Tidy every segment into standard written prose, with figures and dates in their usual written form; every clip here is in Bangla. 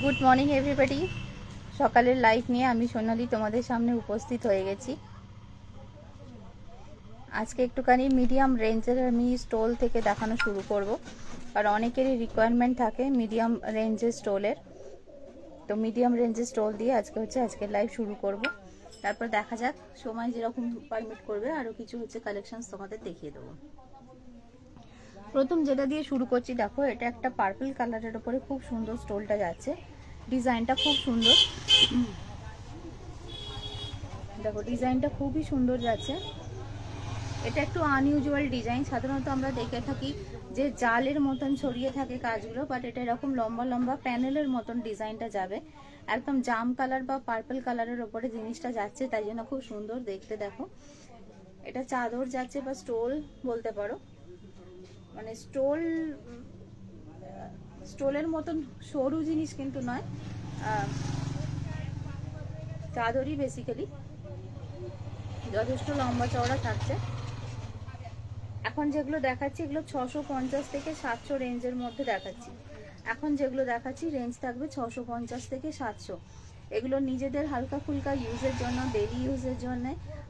Good morning everybody. সকালের লাইভ নিয়ে আমি সোনালি তোমাদের সামনে উপস্থিত হয়ে গেছি। আজকে একটুখানি মিডিয়াম রেঞ্জের আমি স্টোল থেকে দেখানো শুরু করব, আর অনেকেরই রিকোয়ারমেন্ট থাকে মিডিয়াম রেঞ্জের স্টোলের। তো মিডিয়াম রেঞ্জের স্টোল দিয়ে আজকের লাইভ শুরু করব। তারপর দেখা যাক সময় যেরকম পারমিট করবে আরও কিছু কালেকশনস তোমাদের দেখিয়ে দেবো। প্রথম যেটা দিয়ে শুরু করছি, দেখো এটা একটা পার্পল কালারের উপরে খুব সুন্দর স্টোলটা যাচ্ছে। ডিজাইনটা খুব সুন্দর, দেখো ডিজাইনটা খুবই সুন্দর যাচ্ছে। এটা একটু আনইউজুয়াল ডিজাইন। সাধারণত আমরা দেখে থাকি যে জালের মতন ছড়িয়ে থাকে কাজগুলো, বাট এটা এরকম লম্বা লম্বা প্যানেলের মতন ডিজাইনটা যাবে। একদম জাম কালার বা পার্পল কালারের ওপরে জিনিসটা যাচ্ছে, তাই জন্য খুব সুন্দর দেখতে। দেখো এটা চাদর যাচ্ছে বা স্টোল বলতে পারো, মানে স্টোলের মতন সরু জিনিস কিন্তু নয়, চাদরই বেসিক্যালি, যথেষ্ট লম্বা চওড়া থাকছে। এখন যেগুলো দেখাচ্ছি এগুলো 650 থেকে 700 রেঞ্জের মধ্যে দেখাচ্ছি। এখন যেগুলো দেখাচ্ছি রেঞ্জ থাকবে 650 থেকে 700। এগুলো নিজেদের হালকা ফুলকা ইউজের জন্য, ডেলি ইউজের জন্য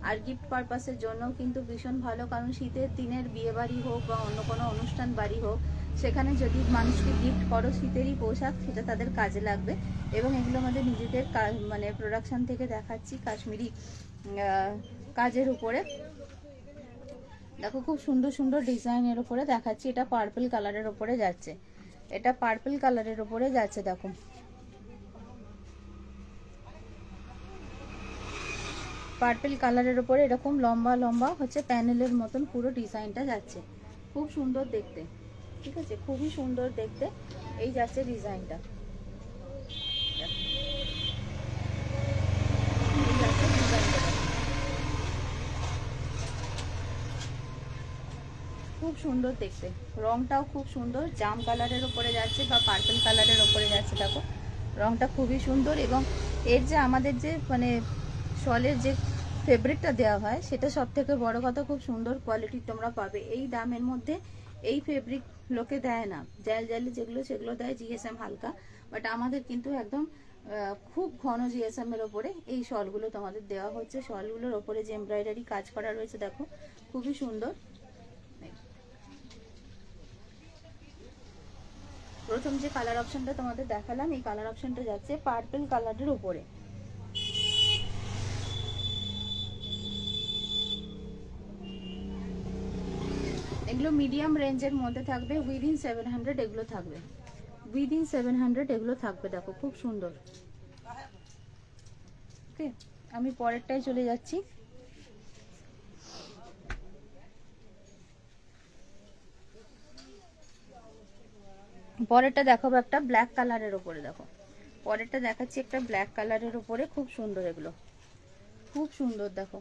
আর গিফট পারপাসের জন্য কিন্তু ভীষণ ভালো। কারণ শীতের দিনের বিয়ে বাড়ি হোক বা অন্য কোনো অনুষ্ঠান বাড়ি হোক, সেখানে যদি মানুষকে গিফট করো শীতেরই পোশাক, সেটা তাদের কাজে লাগবে। এবং এগুলো আমাদের নিজেদের মানে প্রোডাকশন থেকে দেখাচ্ছি কাশ্মীরি কাজের উপরে। দেখো খুব সুন্দর সুন্দর ডিজাইনের উপরে দেখাচ্ছি। এটা পার্পল কালারের উপরে যাচ্ছে, এটা পার্পল কালারের উপরে যাচ্ছে। দেখো পার্পল কালারের উপরে এরকম লম্বা লম্বা প্যানেলের মতন পুরো ডিজাইনটা যাচ্ছে, খুব সুন্দর দেখতে। ঠিক আছে, খুবই সুন্দর দেখতে এই যাচ্ছে ডিজাইনটা। খুব সুন্দর দেখতে, রংটাও খুব সুন্দর, জাম কালারের উপরে যাচ্ছে বা পার্পল কালারের উপরে যাচ্ছে। দেখো রংটা খুবই সুন্দর। এবং এর যে আমাদের যে মানে শলের যে ফেব্রিকটা দেওয়া হয়, সেটা সব থেকে বড় কথা, খুব সুন্দর কোয়ালিটির তোমরা পাবে। এই দামের মধ্যে এই ফেব্রিক লোকে দেয় না, জালি যেগুলো সেগুলো দেয় জিএসএম হালকা, বাট আমাদের কিন্তু একদম খুব ঘন জিএসএম এর ওপরে এই শলগুলো তোমাদের দেওয়া হচ্ছে। শলগুলোর ওপরে যে এমব্রয়ডারি কাজ করা রয়েছে দেখো খুবই সুন্দর। প্রথম যে কালার অপশনটা তোমাদের দেখালাম, এই কালার অপশনটা যাচ্ছে পার্পল কালারের উপরে। এগুলো মিডিয়াম রেঞ্জের মধ্যে থাকবে, উইদিন 700 এগুলো থাকবে, উইদিন 700 এগুলো থাকবে। দেখো খুব সুন্দর। ওকে, আমি পরেরটায় চলে যাচ্ছি। পরেরটা দেখাবো একটা ব্ল্যাক কালারের উপরে। দেখো পরেরটা দেখাচ্ছি একটা ব্ল্যাক কালারের উপরে, খুব সুন্দর, এগুলো খুব সুন্দর। দেখো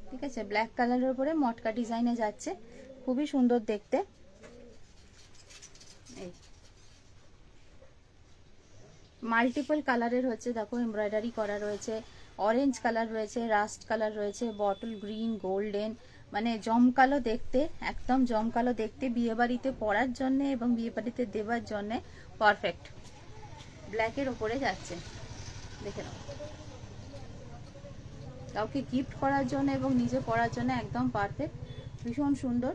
ঠিক আছে, ব্ল্যাক কালারের উপরে মটকা ডিজাইনে যাচ্ছে, খুবই সুন্দর দেখতে। এই মাল্টিপল কালারের দেখো এমব্রয়ডারি করা রয়েছে, অরেঞ্জ কালার রয়েছে, রাস্ট কালার রয়েছে, বটল গ্রিন, গোল্ডেন, মানে জমকালো দেখতে, একদম জমকালো দেখতে, বিয়ে বাড়িতে পরার জন্য এবং বিয়ে বাড়িতে দেবার জন্য পারফেক্ট। ব্ল্যাকের ওপরে যাচ্ছে, দেখে নাও, কাউকে গিফট করার জন্য এবং নিজে পরার জন্য একদম পারফেক্ট, ভীষণ সুন্দর।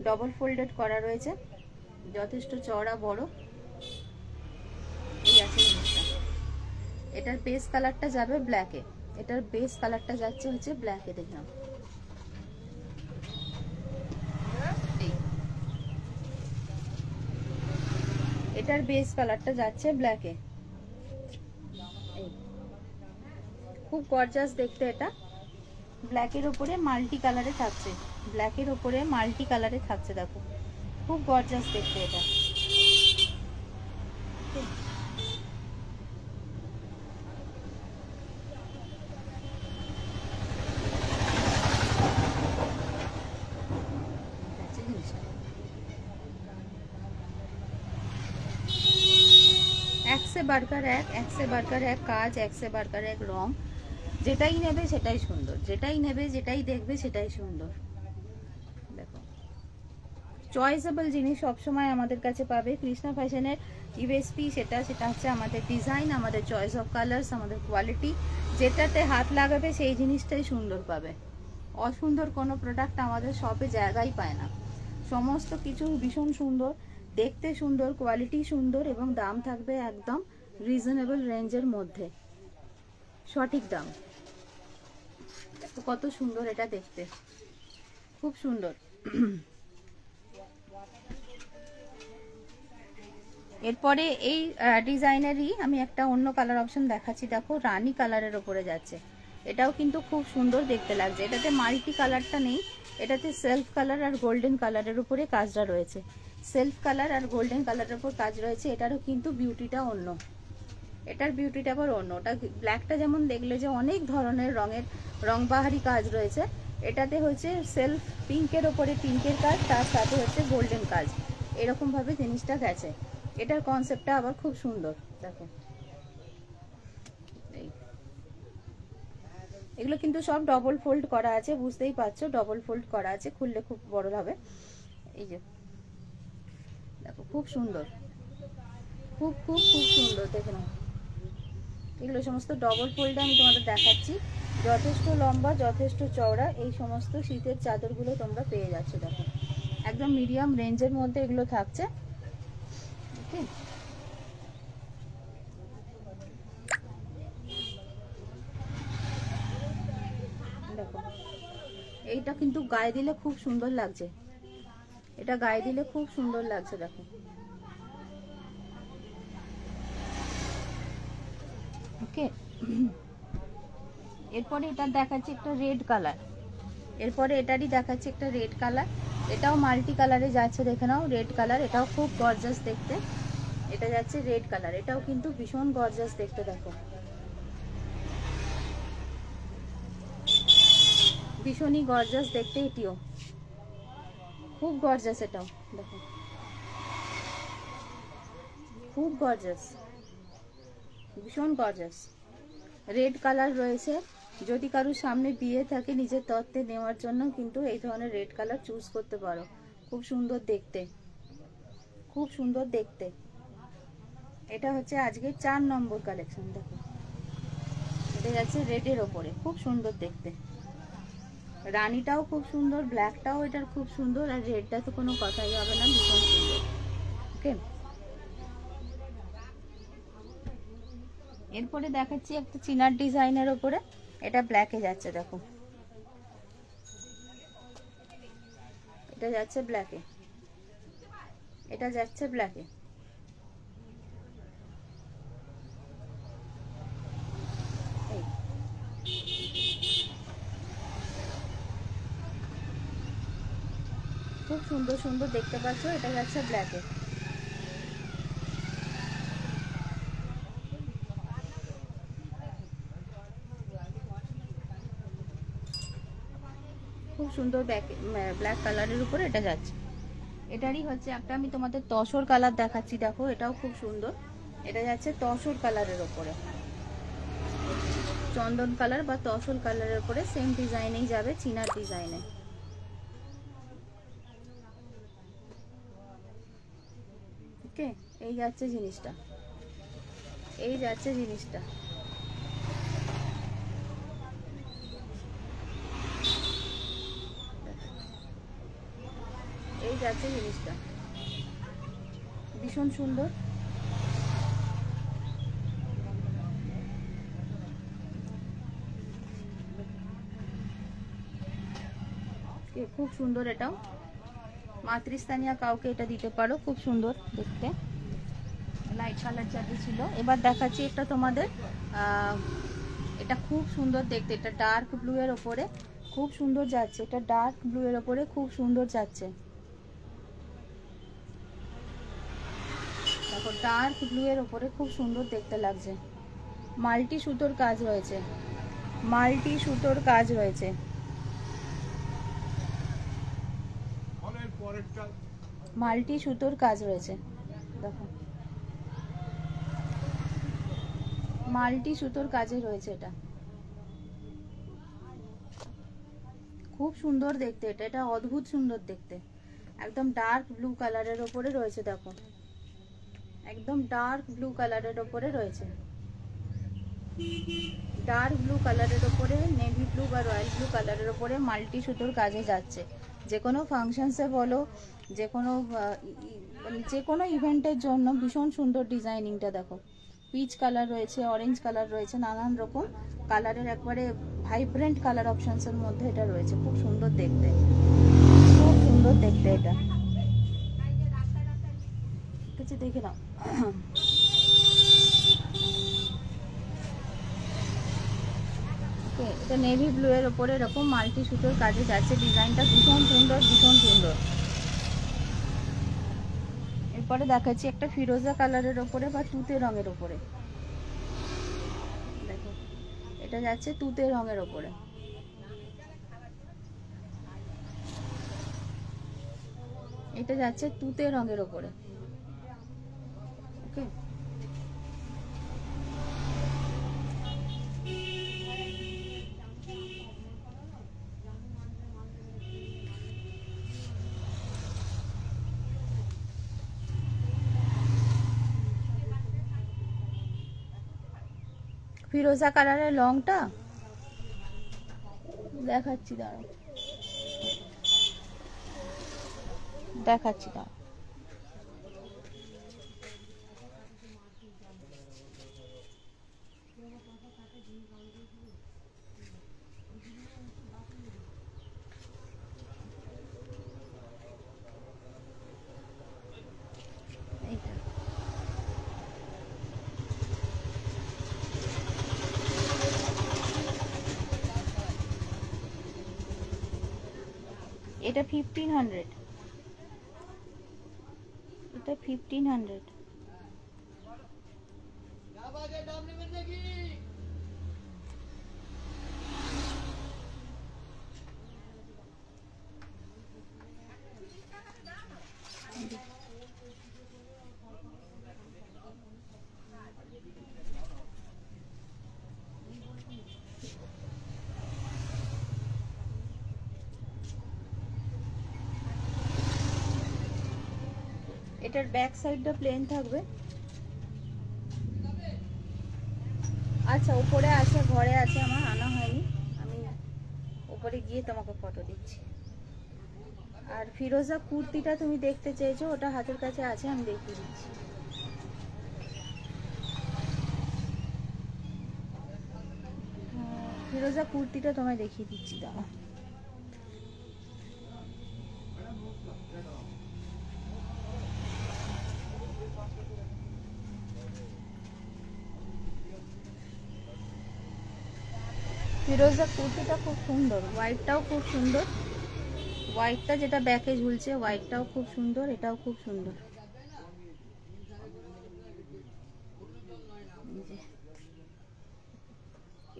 ডবল ফোল্ডেড করা রয়েছে, যথেষ্ট চওড়া বড়। এই আছে জিনিসটা। এটার বেস কালারটা যাবে ব্ল্যাকে, এটার বেস কালারটা যাচ্ছে ব্ল্যাকে। দেখলাম এটার বেস কালারটা যাচ্ছে ব্ল্যাকে। খুব গর্জাস দেখতে, এটা ব্ল্যাকের উপরে মাল্টি কালারে থাকছে, ব্ল্যাকের উপরে মাল্টি কালারে থাকছে। দেখো খুব গর্জাস দেখতে এটা। এক সে বাড়কার এক কাজ, এক সে বাড়কার এক রং। যেটাই নেবে সেটাই সুন্দর, যেটাই নেবে যেটাই দেখবে সেটাই সুন্দর। দেখো চয়েসেবল জিনিস সবসময় আমাদের কাছে পাবে। কৃষ্ণা ফ্যাশনের ইউএসপি সেটা হচ্ছে আমাদের ডিজাইন, আমাদের চয়েস অফ কালার্স, আমাদের কোয়ালিটি। যেটাতে হাত লাগাবে সেই জিনিসটাই সুন্দর পাবে। অসুন্দর কোনো প্রোডাক্ট আমাদের শপে জায়গাই পায় না। সমস্ত কিছু ভীষণ সুন্দর, দেখতে সুন্দর, কোয়ালিটি সুন্দর এবং দাম থাকবে একদম রিজনেবল রেঞ্জের মধ্যে, সঠিক দাম। কত সুন্দর এটা দেখতে, খুব সুন্দর। এরপরে এই ডিজাইনেরই আমি একটা অন্য কালার অপশন দেখাচ্ছি। দেখো রানী কালারের ওপরে যাচ্ছে, এটাও কিন্তু খুব সুন্দর দেখতে লাগছে। এটাতে মাল্টি কালারটা নেই, এটাতে সেলফ কালার আর গোল্ডেন কালারের উপরে কাজটা রয়েছে। সেলফ কালার আর গোল্ডেন কালারের উপর কাজ রয়েছে। এটারও কিন্তু বিউটিটা অন্য, এটার বিউটিটা আবার অন্য। ওটা ব্ল্যাকটা যেমন দেখলে যে অনেক ধরনের রংবাহারি কাজ রয়েছে, এটাতে হচ্ছে সেলফ পিঙ্কের ওপরে পিঙ্কের কাজ, তার সাথে হচ্ছে গোল্ডেন কাজ, এরকম ভাবে জিনিসটা গেছে। এটার কনসেপ্টটা আবার খুব সুন্দর। দেখো এগুলো কিন্তু সব ডবল ফোল্ড করা আছে, বুঝতেই পারছো ডবল ফোল্ড করা আছে, খুললে খুব বড় হবে। এই যে দেখো খুব সুন্দর, খুব খুব খুব সুন্দর। দেখে নাও, এগুলো সমস্ত ডবল ফোল্ডে আমি তোমাদের দেখাচ্ছি। যথেষ্ট লম্বা, যথেষ্ট চওড়া, এই সমস্ত শীতের চাদরগুলো তোমরা পেয়ে যাচ্ছ। দেখো একদম মিডিয়াম রেঞ্জের মধ্যে এগুলো থাকছে। ওকে, দেখো এইটা কিন্তু গায়ে দিলে খুব সুন্দর লাগছে, এটা গায়ে দিলে খুব সুন্দর লাগছে। দেখো ওকে, এরপরে এটা দেখাচ্ছি একটা রেড কালার। এরপরে এটারই দেখাচ্ছি একটা রেড কালার, এটাও মাল্টি কালারে যাচ্ছে। দেখে নাও রেড কালার, এটাও খুব গর্জাস দেখতে। এটা যাচ্ছে রেড কালার, এটাও কিন্তু ভীষণ গর্জাস দেখতে। দেখো ভীষণই গর্জাস দেখতে, এটিও খুব গর্জাস। এটাও দেখো খুব গর্জাস, ভীষণ গর্জাস। রেড কালার রয়েছে, যদি কারোর সামনে বিয়ে থাকে নিজের তত্ত্বে নেওয়ার জন্য কিন্তু এই ধরনের রেড কালার চুজ করতে পারো। খুব সুন্দর দেখতে, খুব সুন্দর দেখতে। এটা হচ্ছে আজকে 4 নম্বর কালেকশন। দেখো এটা যাচ্ছে রেডের ওপরে, খুব সুন্দর দেখতে। রানীটাও খুব সুন্দর, ব্ল্যাকটাও এটার খুব সুন্দর, আর রেডটা তো কোনো কথাই হবে না, ভীষণ সুন্দর। ওকে, এরপরে দেখাচ্ছি একটা চিনার ডিজাইনের ওপরে, এটা ব্ল্যাকে যাচ্ছে। দেখো এটা যাচ্ছে ব্ল্যাকে, এটা যাচ্ছে ব্ল্যাকে। খুব সুন্দর সুন্দর দেখতে পাচ্ছ, এটা যাচ্ছে ব্ল্যাকে। খুব সুন্দর ব্ল্যাক কালারের উপরে এটা যাচ্ছে। এটারই হচ্ছে একটা আমি তোমাদের তসর কালার দেখাচ্ছি। দেখো এটাও খুব সুন্দর, এটা যাচ্ছে তসর কালারের উপরে, চন্দন কালার বা তসর কালারের উপরে সেম ডিজাইনেই যাবে, চিনার ডিজাইনে। ওকে, এই যাচ্ছে জিনিসটা, এই যাচ্ছে জিনিসটা। এই যাচ্ছে জিনিসটা, ভীষণ সুন্দর। খুব সুন্দর, এটাও মাতৃস্থানীয় কাউকে এটা দিতে পারো, খুব সুন্দর দেখতে, লাইট কালার চাঁদে ছিল। এবার দেখাচ্ছি একটা তোমাদের, এটা খুব সুন্দর দেখতে, এটা ডার্ক ব্লু এর ওপরে খুব সুন্দর যাচ্ছে, এটা ডার্ক ব্লু এর ওপরে খুব সুন্দর যাচ্ছে। দেখো ডার্ক ব্লু এর ওপরে খুব সুন্দর দেখতে লাগছে। মাল্টি সুতোর কাজ রয়েছে, মাল্টি সুতোর কাজ রয়েছে। মাল্টি সুতোর কাজ রয়েছে। দেখো মাল্টি সুতোর কাজে রয়েছে, এটা খুব সুন্দর দেখতে, এটা অদ্ভুত সুন্দর দেখতে। একদম ডার্ক ব্লু কালারের ওপরে রয়েছে, দেখো একদম ডার্ক ব্লু কালারের ওপরে রয়েছে, ডার্ক ব্লু কালারের ওপরে নেভি ব্লু বা রয়্যাল ব্লু কালারের ওপরে মাল্টি সুতোর কাজে যাচ্ছে। যে কোনো ফাংশনসে বলো, যে কোনো ইভেন্টের জন্য ভীষণ সুন্দর ডিজাইনিংটা। দেখো পিচ কালার রয়েছে, অরেঞ্জ কালার রয়েছে, নানান রকম কালারের একবারে ভাইব্রেন্ট কালার অপশনসের মধ্যে এটা রয়েছে। খুব সুন্দর দেখতে, খুব সুন্দর দেখতে এটা। ঠিক আছে, দেখে নাও। এটা নেভি ব্লু এর ওপরে এরকম মাল্টি সুতোর কাজে যাচ্ছে, ডিজাইনটা ভীষণ সুন্দর, ভীষণ সুন্দর। এরপরে দেখাচ্ছি একটা ফিরোজা কালারের ওপরে বা তুতে রঙের ওপরে। দেখো এটা যাচ্ছে তুতে রঙের ওপরে, এটা যাচ্ছে তুতে রঙের ওপরে। ওকে, ফিরোজা কালারের লংটা দেখাচ্ছি, দাঁড়াও দেখাচ্ছি, দাঁড়াও। এটা 1500, এটা 1500। এটার ব্যাক সাইডটা প্লেন থাকবে। আচ্ছা, উপরে আছে, ঘরে আছে, আমার আনা হয়নি, আমি উপরে গিয়ে তোমাকে ফটো দিচ্ছি। আর ফিরোজা কুর্তিটা তুমি দেখতে চেয়েছো, ওটা হাতের কাছে আছে, আমি দেখিয়ে দিচ্ছি। ফিরোজা কুর্তিটা তোমায় দেখিয়ে দিচ্ছি, দাঁড়া। ফিরোজা কুর্তিটা খুব সুন্দর, হোয়াইটটাও খুব সুন্দর, হোয়াইটটা যেটা ব্যাকে ঝুলছে হোয়াইটটাও খুব সুন্দর, এটাও খুব সুন্দর।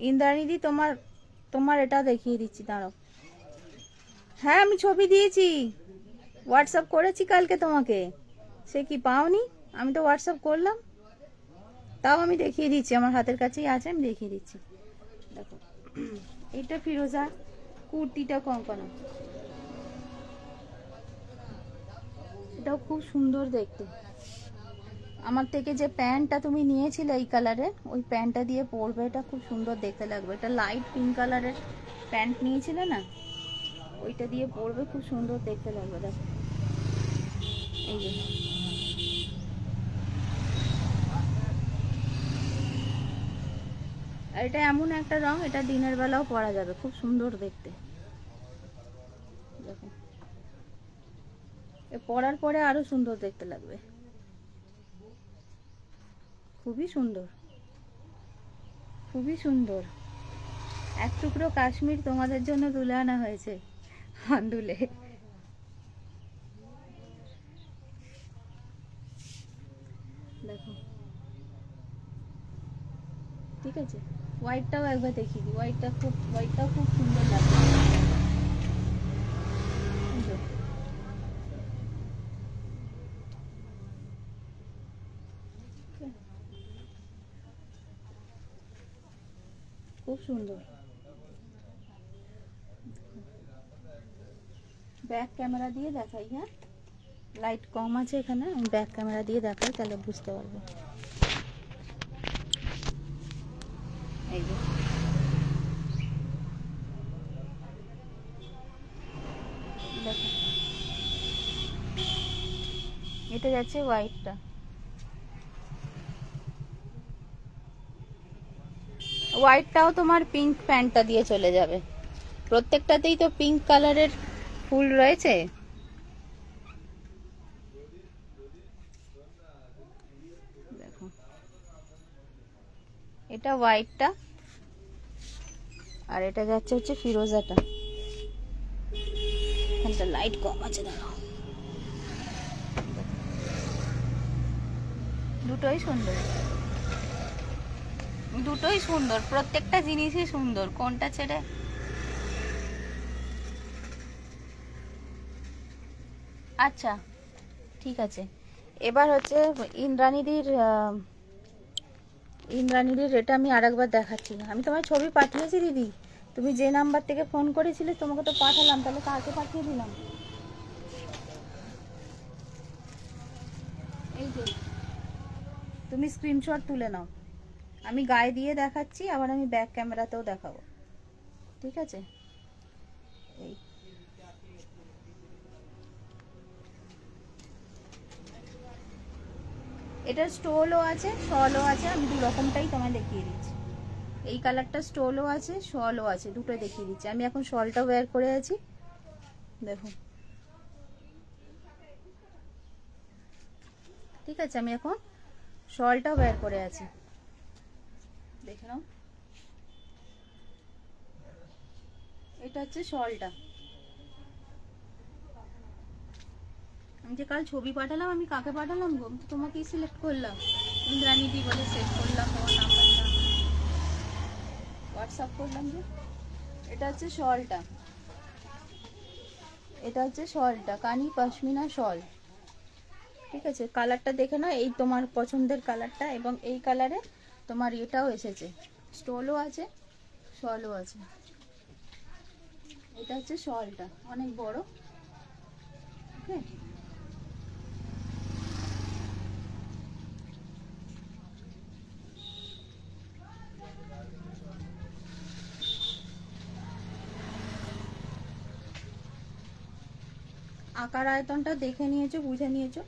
ইন্দ্রাণীদি তোমার এটা দেখিয়ে দিচ্ছি, দাঁড়াও। হ্যাঁ, আমি ছবি দিয়েছি, হোয়াটসঅ্যাপ করেছি কালকে তোমাকে, সে কি পাওনি? আমি তো হোয়াটসঅ্যাপ করলাম, তাও আমি দেখিয়ে দিচ্ছি, আমার হাতের কাছেই আছে, আমি দেখিয়ে দিচ্ছি। দেখো এটা ফিরোজা কুর্তিটা কঙ্কনা, এটাও খুব সুন্দর দেখতে। আমার থেকে যে প্যান্টটা তুমি নিয়েছিলে এই কালারের, ওই প্যান্টটা দিয়ে পরবে, এটা খুব সুন্দর দেখতে লাগবে। এটা লাইট পিঙ্ক কালারের প্যান্ট নিয়েছিলে না, ওইটা দিয়ে পরবে, খুব সুন্দর দেখতে লাগবে। দেখো এই যে, আর এটা এমন একটা রং, এটা দিনের বেলাও পরা যাবে, খুব সুন্দর দেখতে। দেখো এ পরার পরে আরো সুন্দর দেখতে লাগবে, খুবই সুন্দর, খুবই সুন্দর। এক টুকরো কাশ্মীর তোমাদের জন্য তুলে আনা হয়েছে আন্দুলে। দেখো ঠিক আছে, হোয়াইটটাও একবার দেখিয়ে দিই, হোয়াইটটাও খুব সুন্দর লাগবে। খুব সুন্দর, ব্যাক ক্যামেরা দিয়ে দেখাই। হ্যাঁ, লাইট কম আছে এখানে, আমি ব্যাক ক্যামেরা দিয়ে দেখাই, তাহলে বুঝতে পারবে। এই যে দেখো, এটা যাচ্ছে হোয়াইটটা। হোয়াইটটাও তোমার পিঙ্ক প্যান্টটা দিয়ে চলে যাবে। প্রত্যেকটাতেই তো পিঙ্ক কালারের ফুল রয়েছে। দেখো, এটা হোয়াইটটা, আর এটা যাচ্ছে হচ্ছে ফিরোজাটা। এখানটা লাইট কম আছে, দাঁড়াও। দুটোই সুন্দর, দুটোই সুন্দর, প্রত্যেকটা জিনিসই সুন্দর। কোনটা ছেড়ে? আচ্ছা ঠিক আছে, এবার হচ্ছে ইন্দ্রাণীদের এটা আমি আরেকবার দেখাচ্ছি। আমি তোমার ছবি পাঠিয়েছি দিদি, তুমি যে নাম্বার থেকে ফোন করেছিলে তোমাকে তো পাঠালাম, তাহলে কাকে পাঠিয়ে দিলাম? এই যে তুমি স্ক্রিনশট তুলে নাও, আমি গায়ে দিয়ে দেখাচ্ছি, আবার আমি ব্যাক ক্যামেরাতেও দেখাবো, ঠিক আছে? এই এটা স্টোলও আছে, শলও আছে, আমি দু রকমটাই তোমায় দেখিয়ে দিচ্ছি। এই কালারটা স্টোলও আছে, শলও আছে, দুটোই দেখিয়ে দিচ্ছি। আমি এখন শলটা ওয়্যার করে আছি, দেখো, ঠিক আছে? আমি এখন শলটা ওয়্যার করে আছি, দেখে নাও। এটা হচ্ছে শলটা। আমি যে কাল ছবি পাঠালাম, আমি কাকে পাঠালাম গো? আমি তো তোমাকেই সিলেক্ট করলাম, ইন্দ্রাণী দি বলে সেভ করলাম তোমার নাম্বারটা, হোয়াটসঅ্যাপ করলাম যে। এটা হচ্ছে শলটা, এটা হচ্ছে শলটা, কানি পশমিনা শল, ঠিক আছে? কালারটা দেখে নাও, এই তোমার পছন্দের কালারটা, এবং এই কালারে তোমার এটাও এসেছে, স্টোলও আছে, শলও আছে। এটা হচ্ছে শলটা, অনেক বড়, ওকে? আকার আয়তনটা দেখে নিয়েছো, বুঝে নিয়েছো।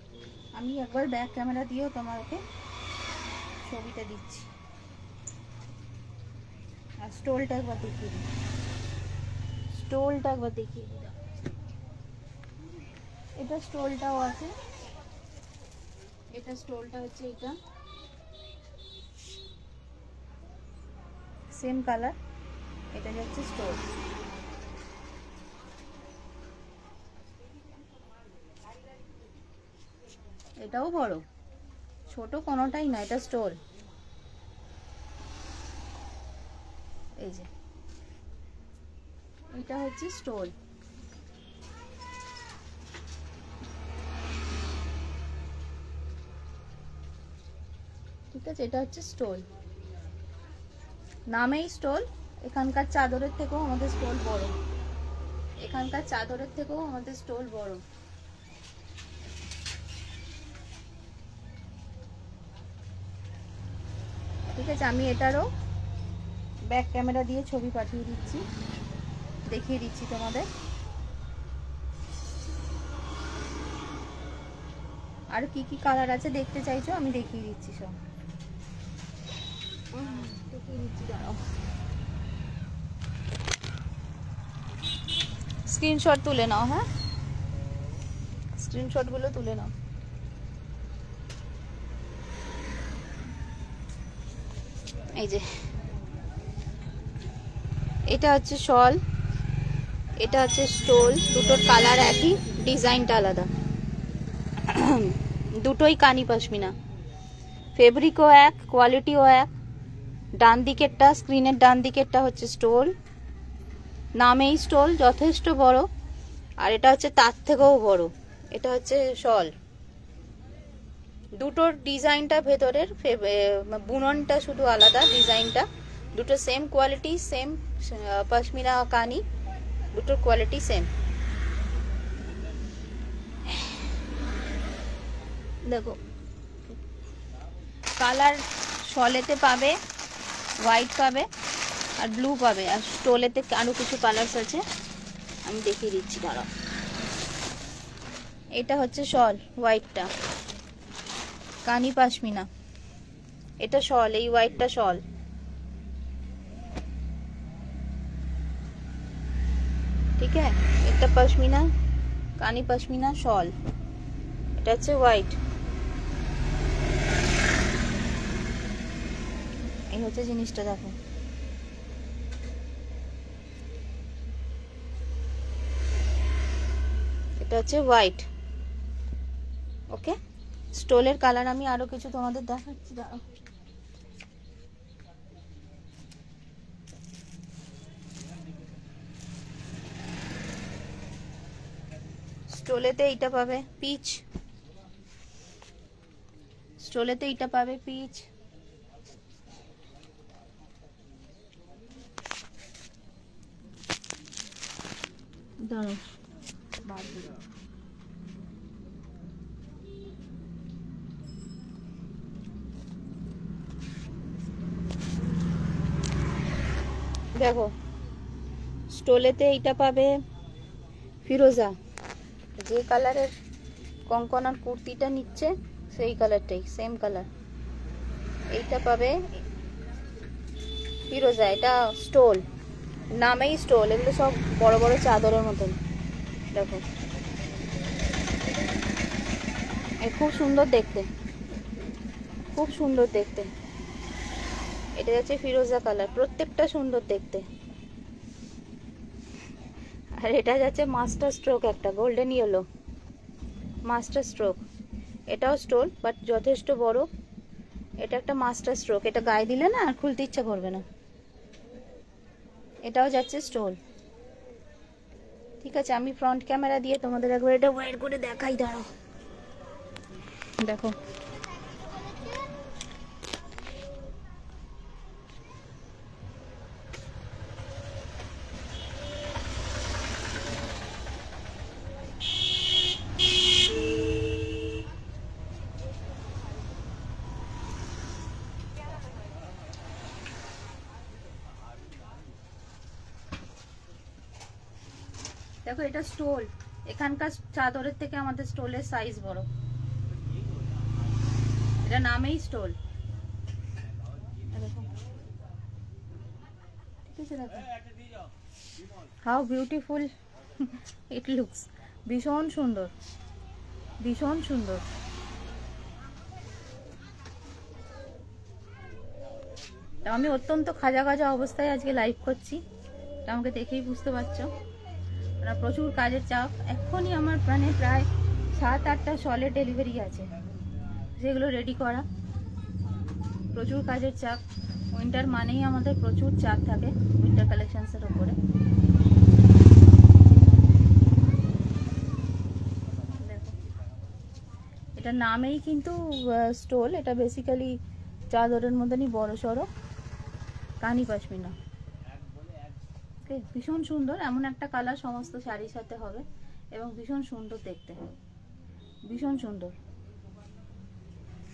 আমি একবার ব্যাক ক্যামেরা দিয়েও তোমাকে ছবিটা দিচ্ছি, আর স্টোলটা একবার দেখিয়ে দিই, স্টোলটা একবার দেখিয়ে দিই। এটা স্টোলটাও আছে, এটা স্টোলটা হচ্ছে এটা, সেম কালার, এটা যাচ্ছে স্টোল। এটাও বড়, ছোট কোনোটাই না, এটা স্টোল। এই যে এটা হচ্ছে স্টোল, ঠিক আছে? এটা হচ্ছে স্টোল, নামেই স্টোল। এখানকার চাদরের থেকেও আমাদের স্টোল বড়, এখানকার চাদরের থেকেও আমাদের স্টোল বড়। ঠিক আছে, আমি এটারও ব্যাক ক্যামেরা দিয়ে ছবি পাঠিয়ে দিচ্ছি, দেখিয়ে দিচ্ছি তোমাদের। আর কি কি কালার আছে দেখতে চাইছো, আমি দেখিয়ে দিচ্ছি, সব দেখিয়ে দিচ্ছি, দাঁড়াও। স্ক্রিনশট তুলে নাও, হ্যাঁ, স্ক্রিনশটগুলো তুলে নাও। এই যে এটা হচ্ছে শল, এটা হচ্ছে স্টোল, দুটোর কালার একই, ডিজাইনটা আলাদা, দুটোই কানি পশমিনা, ফেব্রিকও এক, কোয়ালিটিও এক। ডান দিকেরটা, স্ক্রিনের ডান দিকেরটা হচ্ছে স্টোল, নামেই স্টোল, যথেষ্ট বড়। আর এটা হচ্ছে তার থেকেও বড়, এটা হচ্ছে শল। দুটোর ডিজাইনটা ভেতরের বুননটা শুধু আলাদা, ডিজাইনটা দুটো সেম কোয়ালিটি, সেম পশমিনা কানি, দুটোর কোয়ালিটি সেম। দেখো কালার শলেতে পাবে, হোয়াইট পাবে আর ব্লু পাবে, আর স্টোলেতে আরো কিছু কালার্স আছে, আমি দেখিয়ে দিচ্ছি দাঁড়াও। এটা হচ্ছে শল, হোয়াইটটা কানি পাশমিনা, এটা শল, এই হোয়াইটটা শল। ঠিক আছে, এটা পশমিনা, কানি পশমিনা শল, এটা হচ্ছে হোয়াইট। এই হচ্ছে জিনিসটা, দেখো এটা হচ্ছে হোয়াইট। ওকে, স্টোলের কালার আমি আরো কিছু তোমাদের দেখাচ্ছি, দাঁড়াও। স্টোলেতে এইটা পাবে পিচ, স্টোলেতে এইটা পাবে পিচ, দাঁড়াও বাদ দিও। দেখো স্টোলেতে এইটা পাবে ফিরোজা, যে কালারের কঙ্কনার কুর্তিটা নিচ্ছে সেই কালারটাই, সেম কালার। এইটা পাবে ফিরোজা, এটা স্টোল, নামেই স্টোল, এগুলো সব বড় বড় চাদরের মতন। দেখো খুব সুন্দর দেখতে, খুব সুন্দর দেখতে। এটা যাচ্ছে ফিরোজা কালার, প্রত্যেকটা সুন্দর দেখতে। আর এটা যাচ্ছে মাস্টার স্ট্রোক, একটা গোল্ডেন ইয়েলো মাস্টার স্ট্রোক, এটাও স্টোল বাট যথেষ্ট বড়। এটা একটা মাস্টার স্ট্রোক, এটা গায়ে দিলে না আর খুলতে ইচ্ছা করবে না। এটাও যাচ্ছে স্টোল। ঠিক আছে, আমি ফ্রন্ট ক্যামেরা দিয়ে তোমাদের একবার এটা ওয়্যার করে দেখাই, দাঁড়াও। দেখো দেখো এটা স্টোল, এখানকার চাদরের থেকে আমাদের স্টোলের সাইজ বড়, এটা নামেই স্টোল। ঠিক আছে, দেখো হাউ বিউটিফুল ইট লুকস, ভীষণ সুন্দর, ভীষণ সুন্দর। আমি অত্যন্ত খাজা খাজা অবস্থায় আজকে লাইভ করছি, আমাকে দেখেই বুঝতে পারছো। প্রচুর কাজের চাপ, এখনই আমার প্রায় 7-8টা শলের ডেলিভারি আছে, যেগুলো রেডি করা। প্রচুর কাজের চাপ, উইন্টার মানেই আমাদের প্রচুর চাপ থাকে উইন্টার কালেকশনসের উপরে। দেখো এটা নামেই কিন্তু স্টোল, এটা বেসিক্যালি চাদরের মতনই বড় সড়ো কানি পশমিনা। ভীষণ সুন্দর, এমন একটা কালার সমস্ত শাড়ির সাথে হবে এবং ভীষণ সুন্দর দেখতে, ভীষণ সুন্দর।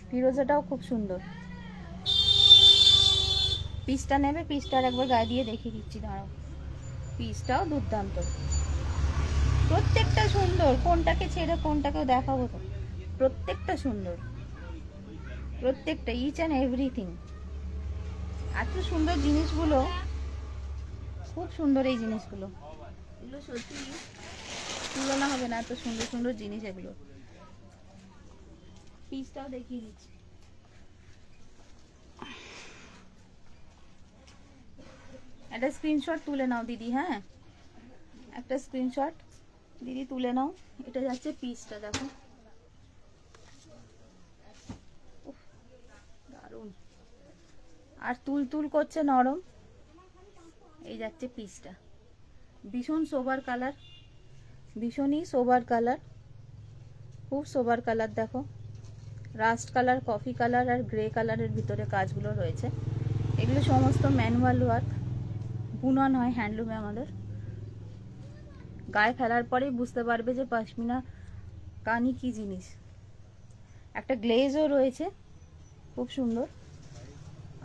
ফিরোজাটাও খুব সুন্দর। পিসটা নেবে, পিসটার একবার গায়ে দিয়ে দেখিয়ে দিচ্ছি, দাঁড়াও। পিসটাও দুর্দান্ত, প্রত্যেকটা সুন্দর, কোনটাকে ছেড়ে কোনটাকেও দেখাবো তো, প্রত্যেকটা সুন্দর, প্রত্যেকটা ইচ অ্যান্ড এভরিথিং। এত সুন্দর জিনিসগুলো, খুব সুন্দর এই জিনিসগুলো, এগুলো সত্যি তুলনা হবে না, এত সুন্দর সুন্দর জিনিস এগুলো। পিসটাও দেখিয়ে দিচ্ছি। একটা স্ক্রিনশট তুলে নাও দিদি, হ্যাঁ একটা স্ক্রিনশট দিদি তুলে নাও। এটা যাচ্ছে পিসটা, দেখো দারুণ, আর তুল তুল করছে নরম। এই যাচ্ছে পিসটা, ভীষণ সোবার কালার, ভীষণই সোবার কালার, খুব সোবার কালার। দেখো রাস্ট কালার, কফি কালার আর গ্রে কালারের ভিতরে কাজগুলো রয়েছে। এগুলো সমস্ত ম্যানুয়াল ওয়ার্ক, বুনন হয় হ্যান্ডলুমে আমাদের। গায়ে ফেলার পরেই বুঝতে পারবে যে পশমিনা কানি কি জিনিস। একটা গ্লেজও রয়েছে, খুব সুন্দর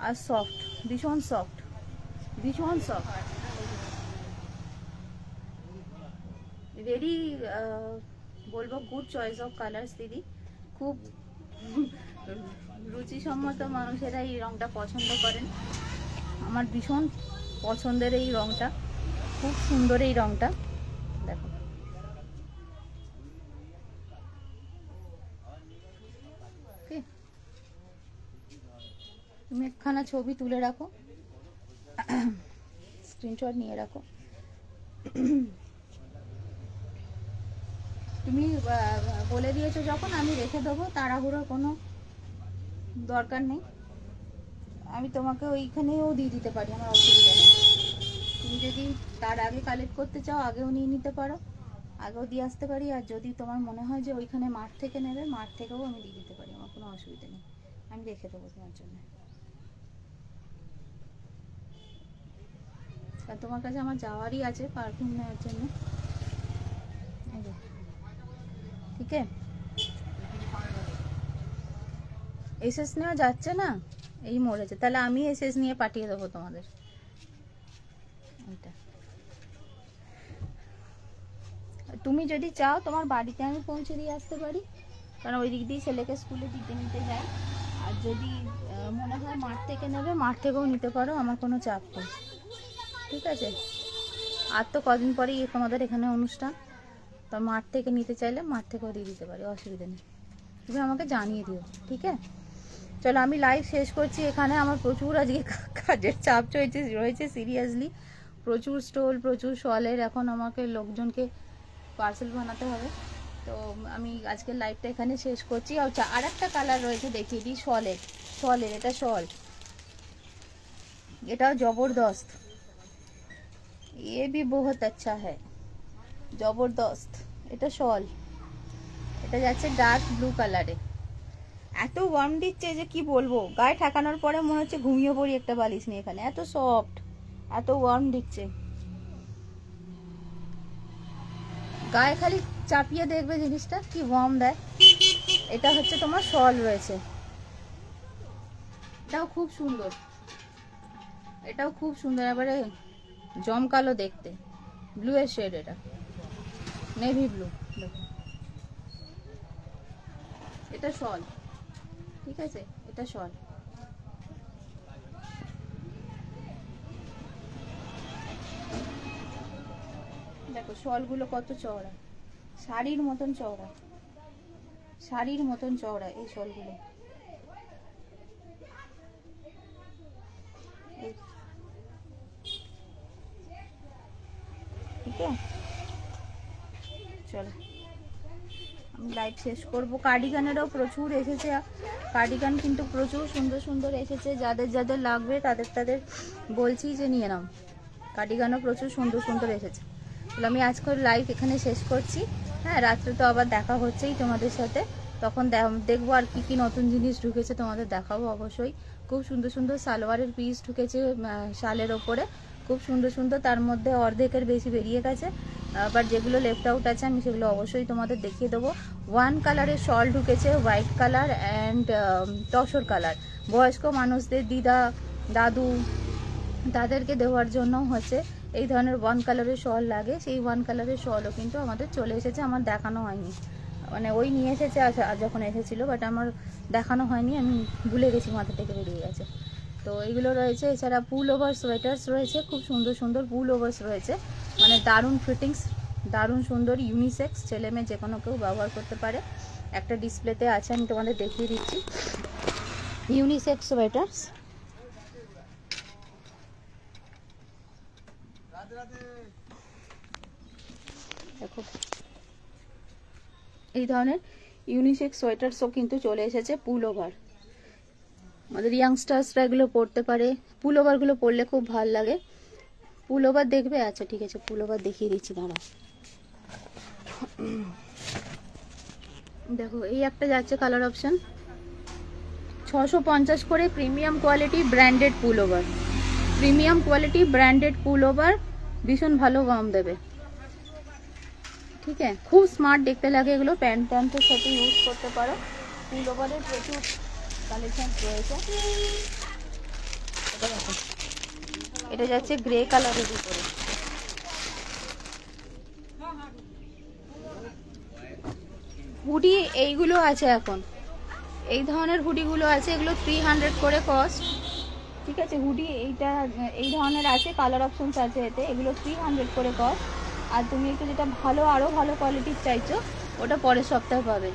আর সফট, ভীষণ সফট, ভীষণ সফট। ভেরি বলবো গুড চয়েস অফ কালার্স দিদি। খুব রুচিসম্মত মানুষেরা এই রংটা পছন্দ করেন। আমার ভীষণ পছন্দের এই রংটা, খুব সুন্দর এই রংটা। দেখো তুমি একখানা ছবি তুলে রাখো, স্ক্রিনশট নিয়ে রাখো। তুমি বলে দিয়েছো যখন, আমি রেখে দেবো, তাড়াহুড়োর কোনো দরকার নেই। আমি তোমাকে ওইখানেও দিয়ে দিতে পারি, আমার অসুবিধা নেই। তুমি যদি তার আগে কালেক্ট করতে চাও আগেও নিয়ে নিতে পারো, আগেও দিয়ে আসতে পারি। আর যদি তোমার মনে হয় যে ওইখানে মাঠ থেকে নেবে, মাঠ থেকেও আমি দিয়ে দিতে পারি, আমার কোনো অসুবিধা নেই। আমি রেখে দেবো তোমার জন্য। আর তোমার কাছে আমার যাওয়ারই আছে পারফিউম নেওয়ার জন্য, ঠিক আছে? এসএস নেওয়া যাচ্ছে না, এই মরেছে, তাহলে আমি এসএস নিয়ে পাঠিয়ে দেবো তোমাদের। তুমি যদি চাও তোমার বাড়িতে আমি পৌঁছে দিয়ে আসতে পারি, কারণ ওই দিক দিয়ে ছেলেকে স্কুলে দিতে নিতে যাই। আর যদি মনে হয় মাঠ থেকে নেবে, মাঠ থেকেও নিতে পারো, আমার কোনো চাপ নেই, ঠিক আছে? আর তো কদিন পরেই তোমাদের এখানে অনুষ্ঠান, তো মাঠ থেকে নিতে চাইলে মাঠ থেকেও দিয়ে দিতে পারি, অসুবিধা নেই। তুমি আমাকে জানিয়ে দিও, ঠিক আছে? চলো আমি লাইভ শেষ করছি এখানে। আমার প্রচুর আজকে কাজের চাপ রয়েছে সিরিয়াসলি, প্রচুর স্টল, প্রচুর শলের। এখন আমাকে লোকজনকে পার্সেল বানাতে হবে, তো আমি আজকের লাইভটা এখানে শেষ করছি। আর একটা কালার রয়েছে, দেখিয়ে দিই, শলের এটা শল, এটাও জবরদস্ত, ये भी बहुत अच्छा है, জবরদস্ত। এটা শল, এটা যাচ্ছে ডার্ক ব্লু কালারে। এত ওয়ার্ম দিচ্ছে যে কি বলবো, গায়ে ঠেকানোর পরে মনে হচ্ছে ঘুমিয়ে পড়ি একটা বালিশ নিয়ে এখানে, এত সফট, এত ওয়ার্ম দিচ্ছে। গায়ে খালি চাপিয়ে দেখবে জিনিসটা কি ওয়ার্ম দেয়। এটা হচ্ছে তোমার শল রয়েছে, এটাও খুব সুন্দর, এটাও খুব সুন্দর, এবারে জমকালো দেখতে, ব্লু এর শেড, এটা নেভি ব্লু। এটা শল, ঠিক আছে? এটা শল। দেখো শলগুলো কত চওড়া, শাড়ির মতন চওড়া, শাড়ির মতন চওড়া এই শলগুলো। ঠিক আছে, চলো আমি লাইভ শেষ করবো। কার্ডিগানেরও প্রচুর এসেছে, কার্ডিগান কিন্তু প্রচুর সুন্দর সুন্দর এসেছে। যাদের যাদের লাগবে তাদের বলছি যে নিয়ে নাও, কার্ডিগানও প্রচুর সুন্দর সুন্দর এসেছে। তাহলে আমি আজকের লাইভ এখানে শেষ করছি। হ্যাঁ, রাত্রে তো আবার দেখা হচ্ছেই তোমাদের সাথে, তখন দেখবো আর কি কি নতুন জিনিস ঢুকেছে, তোমাদের দেখাবো অবশ্যই। খুব সুন্দর সুন্দর সালোয়ারের পিস ঢুকেছে শালের ওপরে, খুব সুন্দর সুন্দর। তার মধ্যে অর্ধেকের বেশি বেরিয়ে গেছে, বাট যেগুলো লেফট আউট আছে আমি সেগুলো অবশ্যই তোমাদের দেখিয়ে দেবো। ওয়ান কালারের শল ঢুকেছে, white colour and tussar colour. বয়স্ক মানুষদের, দিদা দাদু তাদেরকে দেওয়ার জন্য হচ্ছে এই ধরনের ওয়ান কালারের শল লাগে, সেই ওয়ান কালারের শলও কিন্তু আমাদের চলে এসেছে। আমার দেখানো হয়নি, মানে ওই নিয়ে এসেছে যখন এসেছিলো, বাট আমার দেখানো হয়নি, আমি ভুলে গেছি, মাথা থেকে বেরিয়ে গেছে। তো এইগুলো রয়েছে। এছাড়া পুল ওভার সোয়েটার্স রয়েছে, খুব সুন্দর সুন্দর পুল ওভার্স রয়েছে, মানে দারুণ ফিটিংস, দারুণ সুন্দর, ইউনিসেক্স, ছেলে মেয়ে যে কোনো কেউ ব্যবহার করতে পারে। একটা ডিসপ্লেতে আছে, আমি তোমাদের দেখিয়ে দিচ্ছি, ইউনিসেক্স সোয়েটার্স। দেখো এই ধরনের ইউনিসেক্স সোয়েটার্সও কিন্তু চলে এসেছে, পুল ওভার। আমাদের ইয়াংস্টার্সরা এগুলো পরতে পারে, পুল ওভারগুলো পরলে খুব ভালো লাগে। পুল ওভার দেখবে? আচ্ছা ঠিক আছে, পুল ওভার দেখিয়ে দিচ্ছি, দাঁড়াও। দেখো এই একটা যাচ্ছে কালার অপশন, 650 করে, প্রিমিয়াম কোয়ালিটি ব্র্যান্ডেড পুল ওভার, প্রিমিয়াম কোয়ালিটি ব্র্যান্ডেড পুল ওভার, ভীষণ ভালো ওয়ার্ম দেবে। ঠিক আছে, খুব স্মার্ট দেখতে লাগে এগুলো, প্যান্টের সাথে ইউজ করতে পারো, ফুল ওভারের প্রচুর কালেকশন রয়েছে। এটা দেখো, এটা যাচ্ছে গ্রে কালারের উপরে। হুডি এইগুলো আছে এখন, এই ধরনের হুডিগুলো আছে, এগুলো 300 করে কস্ট। ঠিক আছে, হুডি এইটা এই ধরনের আছে, কালার অপশনস আছে এতে, এগুলো 300 করে কস্ট। আর তুমি একটু যেটা ভালো, আরও ভালো কোয়ালিটির চাইছো, ওটা পরের সপ্তাহে পাবে,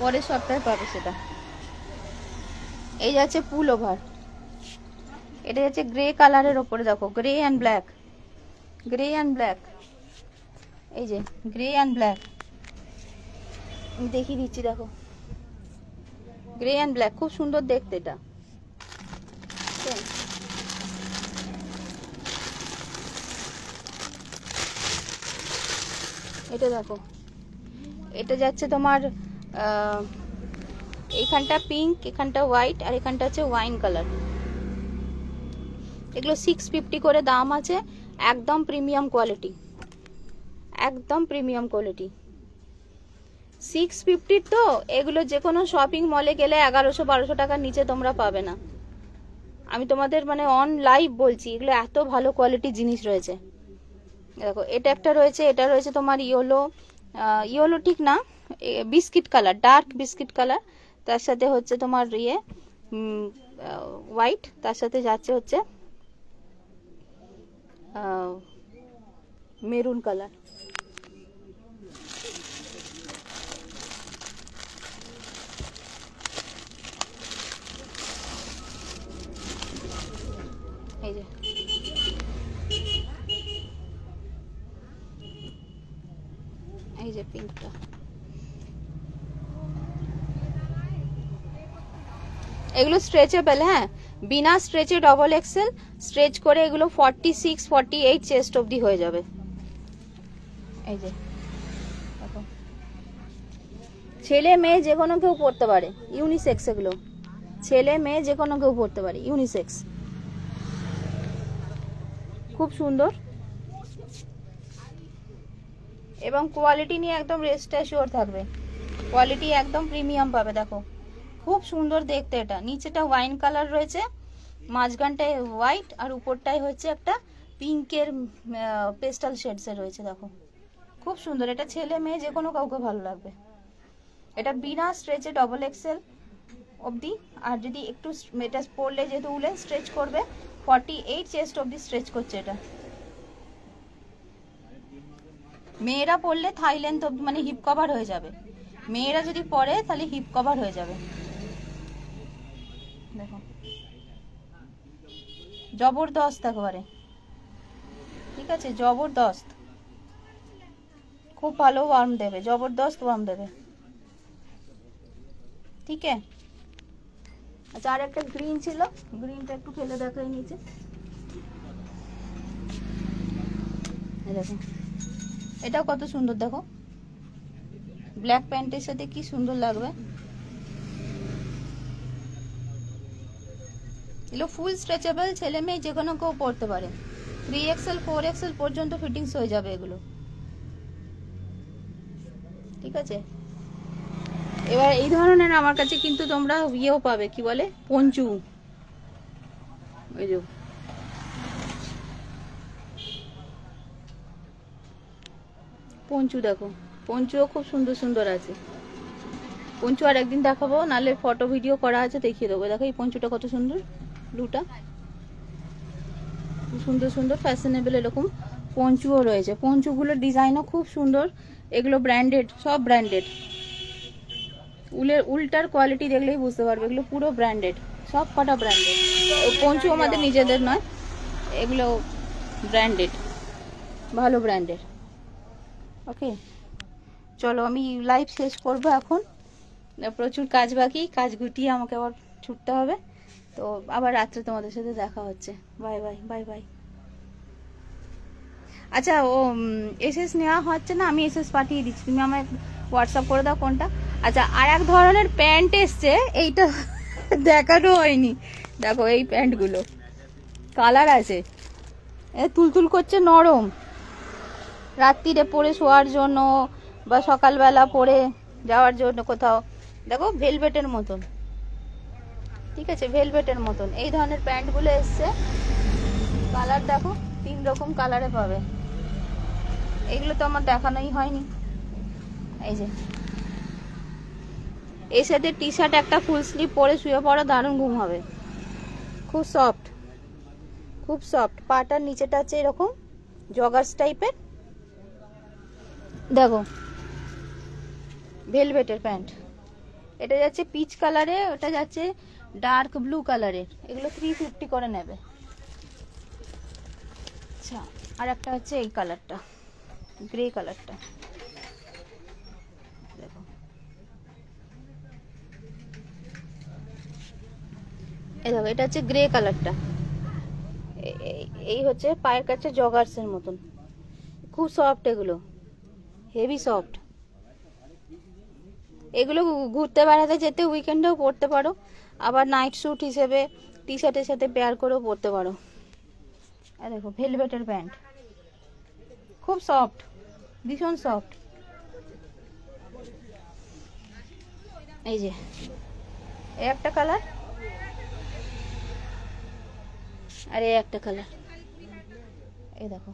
পরের সপ্তাহে পাবে সেটা। এই যাচ্ছে পুল ওভার, এটা যাচ্ছে গ্রে কালারের ওপরে, দেখো grey and black, grey and black, এই যে গ্রে অ্যান্ড ব্ল্যাক, আমি দেখিয়ে দিচ্ছি, দেখো গ্রে অ্যান্ড ব্ল্যাক, খুব সুন্দর দেখতে এটা। এটা দেখো, এটা যাচ্ছে তোমার এইখানটা পিঙ্ক, এখানটা হোয়াইট, আর এখানটা হচ্ছে ওয়াইন কালার। এগুলো 650 করে দাম আছে, একদম প্রিমিয়াম কোয়ালিটি, একদম প্রিমিয়াম কোয়ালিটি। 650 তো, এগুলো যে কোনো শপিং মলে গেলে 1100-1200 টাকার নিচে তোমরা পাবে না। আমি তোমাদের মানে অন লাইভ বলছি, এগুলো এত ভালো কোয়ালিটি জিনিস রয়েছে। দেখো এটা একটা রয়েছে, এটা রয়েছে তোমার ইয়েলো, ইয়েলো ঠিক না, biscuit colour, dark biscuit colour, তার সাথে হচ্ছে তোমার ইয়ে হোয়াইট, তার সাথে যাচ্ছে হচ্ছে মেরুন কালার। এই যে এই যে পিঙ্কটা, এগুলো স্ট্রেচেবল, হ্যাঁ বিনা স্ট্রেচে ডবল এক্সেল, স্ট্রেচ করে এগুলো 46-48 চেস্ট অবধি হয়ে যাবে। এই যে দেখো, ছেলে মেয়ে যে কোনো কেউ পড়তে পারে, ইউনিসেক্স, এগুলো ছেলে মেয়ে যে কোনো কেউ পড়তে পারে, ইউনিসেক্স, খুব সুন্দর এবং কোয়ালিটি নিয়ে একদম রেস্ট অ্যাসিওর থাকবে, কোয়ালিটি একদম প্রিমিয়াম পাবে। দেখো খুব সুন্দর দেখতে, এটা নিচেটা ওয়াইন কালার রয়েছে, মাঝখানটায় হোয়াইট, আর উপরটায় হচ্ছে একটা পিঙ্কের পেস্টাল শেডসে রয়েছে। দেখো খুব সুন্দর, এটা ছেলে মেয়ে যে কোনো কাউকে ভালো লাগবে। এটা বিনা স্ট্রেচে ডবল এক্সেল অবধি, আর যদি একটু এটা পরলে যেহেতু উলেন স্ট্রেচ করবে, 48 চেস্ট অবধি স্ট্রেচ করছে এটা। মেয়েরা পরলে থাই লেন্থ অবধি, মানে হিপ কভার হয়ে যাবে, মেয়েরা যদি পরে তাহলে হিপ কভার হয়ে যাবে। দেখো জবরদস্ত একেবারে, ঠিক আছে, জবরদস্ত, খুব ভালো ওয়ার্ম দেবে, জবরদস্ত ওয়ার্ম দেবে। ঠিক আছে, আচ্ছা আর একটা গ্রিন ছিল, গ্রিনটা একটু ফেলে দেখাই নিচে। দেখো এটাও কত সুন্দর, দেখো ব্ল্যাক প্যান্টের সাথে কি সুন্দর লাগবে। এগুলো ফুল স্ট্রেচেবল, ছেলে মেয়ে যে কোনো কেউ পরতে পারে, 3XL 4XL পর্যন্ত ফিটিংস হয়ে যাবে এগুলো। ঠিক আছে, এবার এই ধরনের আমার কাছে কিন্তু তোমরা ইয়েও পাবে, কি বলে পঞ্চু, ওই যে পঞ্চু, দেখো পঞ্চুও খুব সুন্দর সুন্দর আছে। পঞ্চু আর একদিন দেখাবো, নালে ফটো ভিডিও করা আছে, দেখিয়ে দেবো। দেখো এই পঞ্চুটা কত সুন্দর, ব্লুটা সুন্দর সুন্দর ফ্যাশনেবল এরকম পঞ্চুও রয়েছে। পঞ্চুগুলোর ডিজাইনও খুব সুন্দর, এগুলো ব্র্যান্ডেড, সব ব্র্যান্ডেড। উলটার কোয়ালিটি দেখলেই বুঝতে পারবে, এগুলো পুরো ব্র্যান্ডেড, সব কটা ব্র্যান্ডেড। পঞ্চু আমাদের নিজেদের নয়, এগুলো ব্র্যান্ডেড, ভালো ব্র্যান্ডেড। ওকে চলো আমি লাইভ শেষ করবো এখন, প্রচুর কাজ বাকি, কাজ গুটিয়ে আমাকে আবার ছুটতে হবে। তো আবার রাত্রে তোমাদের সাথে দেখা হচ্ছে। Bye bye bye bye. আচ্ছা ও এসএস নেওয়া হচ্ছে না, আমি এসএস পাঠিয়ে দিচ্ছি, তুমি আমায় হোয়াটসঅ্যাপ করে দাও কোনটা। আচ্ছা আর এক ধরনের প্যান্ট এসছে, এইটা দেখানো হয়নি, দেখো এই প্যান্টগুলো কালার আছে, তুলতুল করছে, নরম, রাত্রিরে পরে শোয়ার জন্য বা সকালবেলা পরে যাওয়ার জন্য কোথাও। দেখো ভেলভেটের মতন, ঠিক আছে, ভেলভেটের মতন এই ধরনের প্যান্টগুলো এসছে। কালার দেখো 3 রকম কালারে পাবে। এগুলো তো আমার দেখানোই হয়নি। এই যে এর সাথে টি শার্ট একটা ফুল স্লিভ পরে শুয়ে পড়ো, দারুণ ঘুম হবে। খুব সফট, খুব সফট। পাটার নিচেটা আছে এরকম জগার্স টাইপের। দেখো ভেলভেটের প্যান্ট, এটা যাচ্ছে পিচ কালারে, ওটা যাচ্ছে ডার্ক ব্লু কালারের। এগুলো 350 করে নেবে। আচ্ছা, আর একটা হচ্ছে এই কালারটা, গ্রে কালারটা। দেখো এই দেখো, এটা হচ্ছে গ্রে কালারটা। এই হচ্ছে পায়ের কাছে জগার্সের মতন, খুব সফট, এগুলো হেভি সফট। এগুলো ঘুরতে বেড়াতে যেতে উইকেন্ডেও পরতে পারো, আবার নাইট স্যুট হিসেবে টি শার্টের সাথে পেয়ার করেও পরতে পারো। আর দেখো ভেলভেটের প্যান্ট, খুব সফট, ভীষণ সফট। এই যে এই একটা কালার, আর এই একটা কালার, এই দেখো,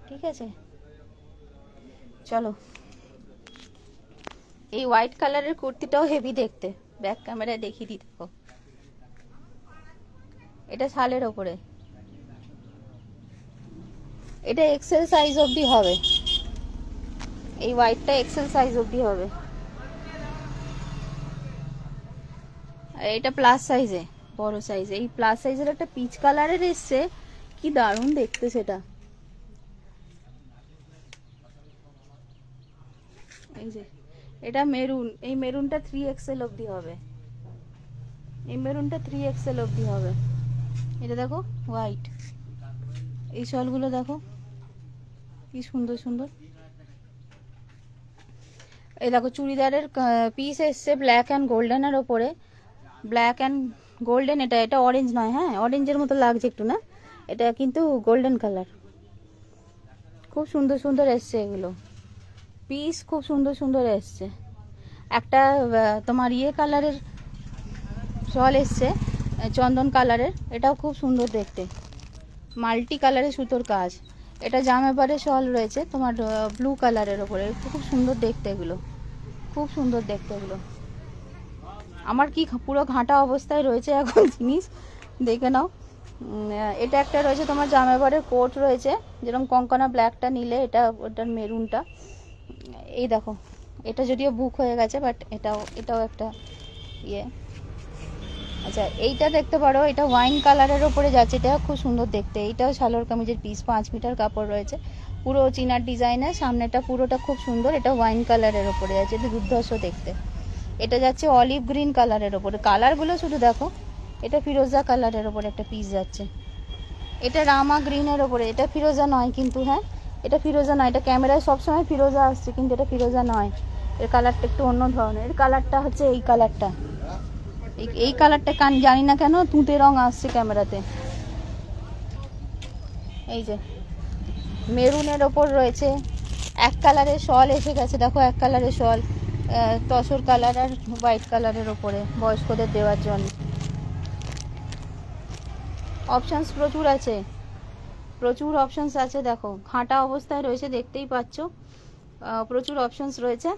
ঠিক আছে। চলো, এই হোয়াইট কালারের কুর্তিটাও হেভি দেখতে, ব্যাক ক্যামেরায় দেখিয়ে দিই। দেখো এটা শালের ওপরে, এটা এক্সেল সাইজ অবধি হবে। এই হোয়াইটটা এক্সেল সাইজ অবধি হবে, আর এটা প্লাস সাইজে, বড় সাইজে। এই প্লাস সাইজের একটা পিচ কালারের এসছে, কি দারুণ দেখতে সেটা। এই যে এটা মেরুন, এই মেরুনটা 3XL অবধি হবে, এই মেরুনটা 3XL অবধি হবে। এটা দেখো হোয়াইট, এই শলগুলো দেখো কি সুন্দর সুন্দর। এই দেখো চুড়িদারের পিস এসছে ব্ল্যাক অ্যান্ড গোল্ডেনের ওপরে, ব্ল্যাক অ্যান্ড গোল্ডেন। এটা অরেঞ্জ নয়, হ্যাঁ অরেঞ্জের মতো লাগছে একটু, না এটা কিন্তু গোল্ডেন কালার। খুব সুন্দর সুন্দর এসছে এগুলো, পিস খুব সুন্দর সুন্দর এসছে। একটা তোমার ইয়ে কালারের শল এসছে, চন্দন কালারের, এটাও খুব সুন্দর দেখতে, মাল্টি কালারের সুতোর কাজ। এটা জামাপারে শল রয়েছে তোমার ব্লু কালারের ওপরে, খুব সুন্দর দেখতে এগুলো, খুব সুন্দর দেখতে এগুলো। আমার কি পুরো ঘাঁটা অবস্থায় রয়েছে এখন জিনিস, দেখে নাও। এটা একটা রয়েছে তোমার জামাপারের কোট রয়েছে, যেরকম কঙ্কনা ব্ল্যাকটা নিলে এটা ওটার মেরুনটা। এই দেখো এটা যদিও বুক হয়ে গেছে, বাট এটাও একটা ইয়ে। আচ্ছা এইটা দেখতে পারো, এটা ওয়াইন কালারের ওপরে যাচ্ছে, এটা খুব সুন্দর দেখতে। এইটাও সালোয়ার কামিজের পিস, 5 মিটার কাপড় রয়েছে, পুরো চিনার ডিজাইনের, সামনেটা পুরোটা খুব সুন্দর। এটা ওয়াইন কালারের ওপরে যাচ্ছে, এটা দুর্ধর্ষ দেখতে। এটা যাচ্ছে অলিভ গ্রিন কালারের ওপরে, কালারগুলো শুধু দেখো। এটা ফিরোজা কালারের ওপরে একটা পিস যাচ্ছে, এটা রামা গ্রিনের ওপরে। এটা ফিরোজা নয় কিন্তু, হ্যাঁ এটা ফিরোজা নয়, এটা ক্যামেরায় সবসময় ফিরোজা আসছে, কিন্তু এটা ফিরোজা নয়। এর কালারটা একটু অন্য ধরনের। এর কালারটা হচ্ছে এই কালারটা, এই কালারটা জানি না কেন তুঁতে রং আসছে ক্যামেরাতে। এই যে মেরুনের ওপর রয়েছে, এক কালারের শল এসে গেছে, দেখো এক কালারের শল, তসর কালার আর হোয়াইট কালারের ওপরে বয়স্কদের দেওয়ার জন্য। অপশানস প্রচুর আছে, প্রচুর অপশানস আছে। দেখো ঘাঁটা অবস্থায় রয়েছে, দেখতেই পাচ্ছ, প্রচুর অপশানস রয়েছে।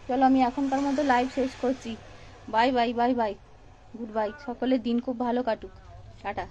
চলো আমি এখনকার মতো লাইভ শেষ করছি। Bye bye bye bye, good bye. সকলের দিন খুব ভালো কাটুক, টাটা।